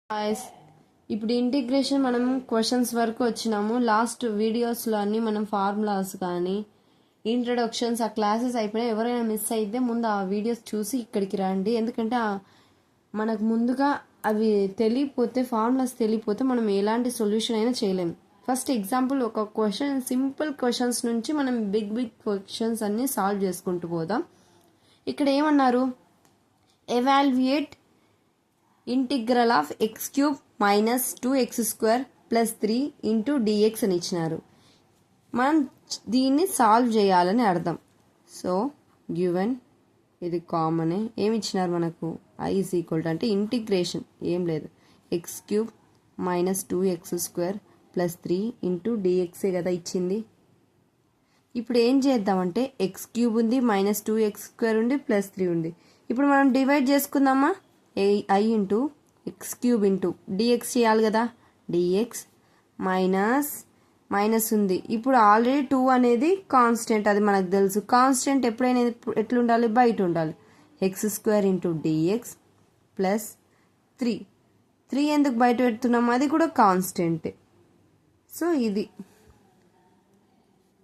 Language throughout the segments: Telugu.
గాయ్స్, ఇప్పుడు ఇంటిగ్రేషన్ మనం క్వశ్చన్స్ వరకు వచ్చినాము. లాస్ట్ వీడియోస్లో అన్నీ మనం ఫార్ములాస్ కానీ ఇంట్రడక్షన్స్ ఆ క్లాసెస్ అయిపోయినా ఎవరైనా మిస్ అయితే ముందు ఆ వీడియోస్ చూసి ఇక్కడికి రండి. ఎందుకంటే మనకు ముందుగా అవి తెలియపోతే, ఫార్ములాస్ తెలియపోతే మనం ఎలాంటి సొల్యూషన్ అయినా చేయలేము. ఫస్ట్ ఎగ్జాంపుల్ ఒక క్వశ్చన్, సింపుల్ క్వశ్చన్స్ నుంచి మనం బిగ్ క్వశ్చన్స్ అన్నీ సాల్వ్ చేసుకుంటూ పోదాం. ఇక్కడ ఏమన్నారు, evaluate integral of x cube minus 2x² plus 3 into dx అని ఇచ్చినారు. మనం దీన్ని సాల్వ్ చేయాలని అర్థం. సో గివెన్ ఇది కామనే, ఏమి ఇచ్చినారు మనకు, i ఈజ్ ఈక్వల్ టు అంటే ఇంటిగ్రేషన్ ఏం లేదు, x cube minus 2x² plus 3 into డిఎక్సే కదా ఇచ్చింది. ఇప్పుడు ఏం చేద్దామంటే ఎక్స్ క్యూబ్ ఉంది, మైనస్ 2x² ఉంది, ప్లస్ 3 ఉంది. ఇప్పుడు మనం డివైడ్ చేసుకుందామా, i into x cube into dx చేయాలి కదా, డిఎక్స్ మైనస్ ఉంది. ఇప్పుడు ఆల్రెడీ 2 అనేది కాన్స్టెంట్, అది మనకు తెలుసు. కాన్స్టెంట్ ఎప్పుడైనా ఎట్లుండాలి, బయట ఉండాలి. x² ఇంటూ డిఎక్స్ ప్లస్ 3 ఎందుకు బయట పెడుతున్నాం, అది కూడా కాన్స్టెంటే. సో ఇది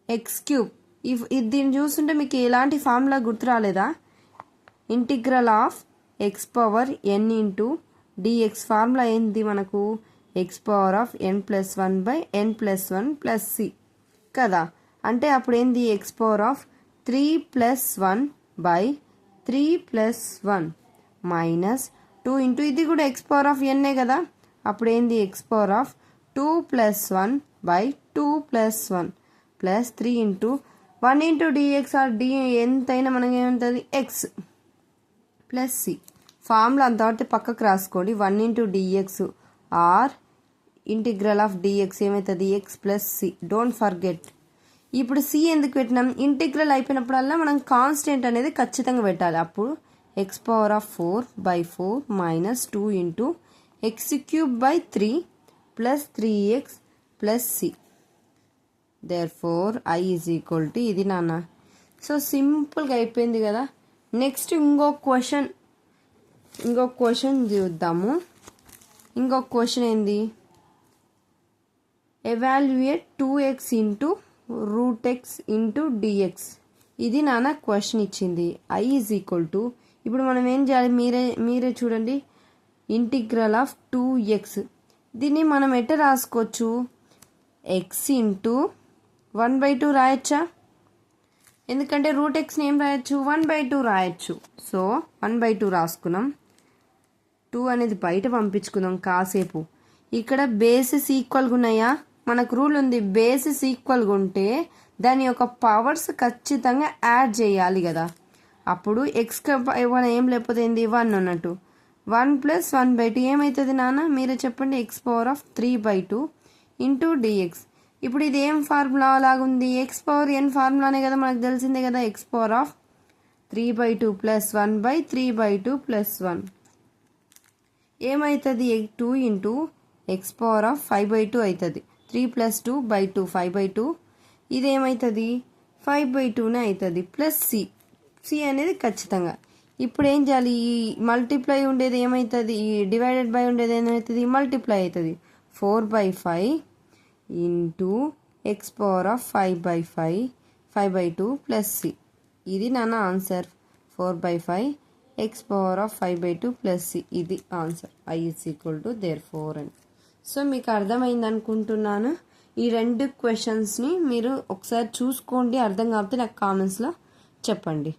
ఎక్స్ క్యూబ్. దీన్ని చూస్తుంటే మీకు ఎలాంటి ఫార్ములా గుర్తు రాలేదా, integral of x power n into dx formula ఏంది మనకు, x power of n plus 1 by n plus 1 plus c కదా. అంటే అప్పుడు ఏంది, x power of 3 plus 1 by 3 plus 1 minus 2 into ఇది కూడా ఎక్స్ పవర్ ఆఫ్ ఎన్ఏ కదా. అప్పుడు ఏంది, x power of 2 plus 1 by 2 plus 1 plus 3 into 1 into dx or d ఎంతైనా మనకి ఏముంటుంది, ఎక్స్ ప్లస్ సి. ఫార్ములా అంతవరకు పక్కకు రాసుకోండి. 1 into dx or integral of dx ఏమవుతుంది, x plus C. Don't forget. ఇప్పుడు సి ఎందుకు పెట్టినాం, ఇంటిగ్రల్ అయిపోయినప్పుడల్లా మనం కాన్స్టెంట్ అనేది ఖచ్చితంగా పెట్టాలి. అప్పుడు x power of 4 by 4 minus 2 into x cube by 3 plus 3x plus c. Therefore i is equal to ఇది నాన్న. సో సింపుల్గా అయిపోయింది కదా. నెక్స్ట్ ఇంకో క్వశ్చన్ చూద్దాము. ఇంకొక క్వశ్చన్ ఏంది, evaluate 2x into root x into dx. ఇది నాన్న క్వశ్చన్ ఇచ్చింది. i ఈజ్ ఈక్వల్ టు, ఇప్పుడు మనం ఏం చేయాలి, మీరే చూడండి, ఇంటిగ్రల్ ఆఫ్ 2x. దీన్ని మనం ఎట్ట రాసుకోవచ్చు, ఎక్స్ ఇంటూ 1/2 రాయొచ్చా, ఎందుకంటే రూట్ ఎక్స్ని ఏం రాయొచ్చు, 1/2 రాయొచ్చు. సో 1/2 రాసుకున్నాం. 2 అనేది బయట పంపించుకుందాం కాసేపు. ఇక్కడ బేసిస్ ఈక్వల్గా ఉన్నాయా, మనకు రూల్ ఉంది, బేసిస్ ఈక్వల్గా ఉంటే దాని యొక్క పవర్స్ ఖచ్చితంగా యాడ్ చేయాలి కదా. అప్పుడు ఎక్స్ ఏం లేకపోతే ఏంది, 1 ఉన్నట్టు. 1 ప్లస్ 1/2 ఏమవుతుంది నాన్న, మీరే చెప్పండి, x power of 3/2 into dx. ఇప్పుడు ఇది ఏం ఫార్ములా లాగుంది, ఎక్స్ పవర్ ఎన్ ఫార్ములానే కదా, మనకు తెలిసిందే కదా. X power of 3/2 plus 1 by 3/2 plus 1 ఏమవుతుంది, 2 ఇంటూ ఎక్స్ పవర్ ఆఫ్ 5/2 అవుతుంది. 3 ప్లస్ 2/2 5/2. ఇది ఏమవుతుంది, 5/2నే అవుతుంది. ప్లస్ సి అనేది ఖచ్చితంగా. ఇప్పుడు ఏం చేయాలి, ఈ మల్టిప్లై ఉండేది ఏమవుతుంది, ఈ డివైడెడ్ బై ఉండేది ఏమవుతుంది, మల్టిప్లై అవుతుంది. 4/5 into x power of 5/2 plus C. ఇది నాన్న answer, 4/5 x power of 5/2 plus C. ఇది answer. i is equal to therefore అని. సో మీకు అర్థమైంది అనుకుంటున్నాను. ఈ 2 క్వశ్చన్స్ని మీరు ఒకసారి చూసుకోండి, అర్థం కాకపోతే నాకు కామెంట్స్లో చెప్పండి.